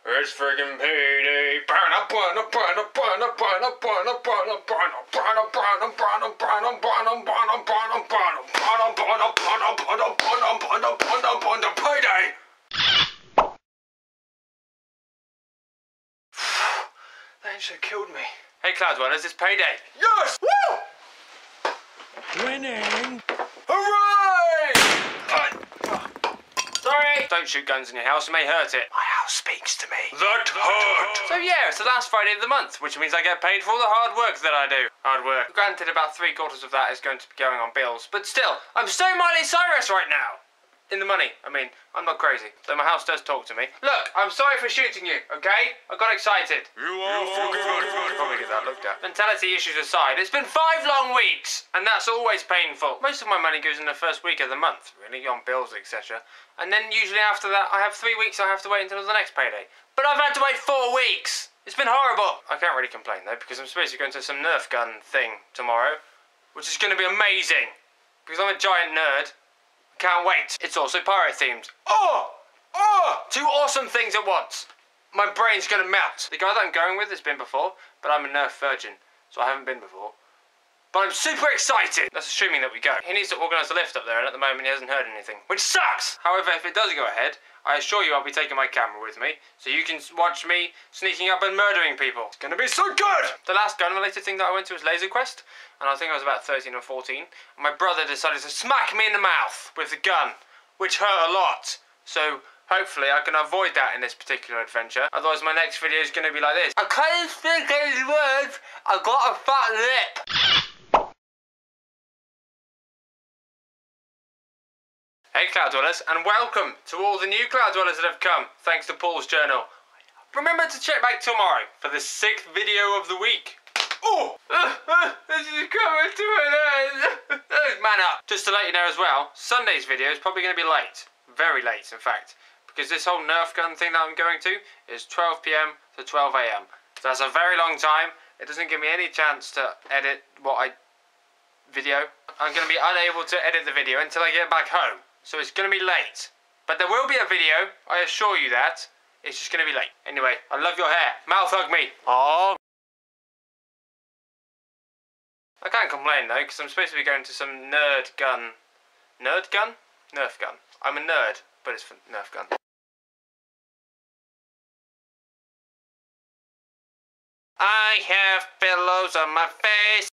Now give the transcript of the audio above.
It's friggin' payday. Payday! That should have killed me. Hey, Cloud Dwellers, it's payday. Yes! Woo! Winning! Hooray! Sorry! Don't shoot guns in your house, it may hurt it. My house speaks to me. That hurt! So yeah, it's the last Friday of the month, which means I get paid for all the hard work that I do. Hard work. Granted, about 3/4 of that is going to be going on bills, but still, I'm so Miley Cyrus right now! In the money. I mean, I'm not crazy. Though my house does talk to me. Look, I'm sorry for shooting you, okay? I got excited. You are forgiven. Should probably get that looked at. Mentality issues aside, it's been 5 long weeks, and that's always painful. Most of my money goes in the first week of the month, really, on bills, etc. And then usually after that, I have 3 weeks I have to wait until the next payday. But I've had to wait 4 weeks. It's been horrible. I can't really complain though, because I'm supposed to go into some Nerf gun thing tomorrow, which is going to be amazing, because I'm a giant nerd. Can't wait. It's also pirate themed. Oh! 2 awesome things at once. My brain's gonna melt. The guy that I'm going with has been before, but I'm a Nerf virgin, so I haven't been before. But I'm super excited. That's assuming that we go. He needs to organise a lift up there, and at the moment he hasn't heard anything, which sucks. However, if it does go ahead, I assure you I'll be taking my camera with me, so you can watch me sneaking up and murdering people. It's gonna be so good! The last gun-related thing that I went to was Laser Quest, and I think I was about 13 or 14, and my brother decided to smack me in the mouth with the gun, which hurt a lot. So hopefully I can avoid that in this particular adventure. Otherwise my next video is going to be like this. I can't speak any words, I got a fat lip. Hey Cloud Dwellers, and welcome to all the new Cloud Dwellers that have come, thanks to Paul's Journal. Remember to check back tomorrow for the 6th video of the week. Oh! This is coming to an end. Man up. Just to let you know as well, Sunday's video is probably going to be late. Very late, in fact. Because this whole Nerf gun thing that I'm going to is 12 PM to 12 AM. So that's a very long time. It doesn't give me any chance to edit video. I'm going to be unable to edit the video until I get back home. So it's going to be late. But there will be a video, I assure you that. It's just going to be late. Anyway, I love your hair. Mouth hug me. Aww. I can't complain though, because I'm supposed to be going to some Nerf gun. Nerf gun. I'm a nerd, but it's for Nerf gun. I have pillows on my face.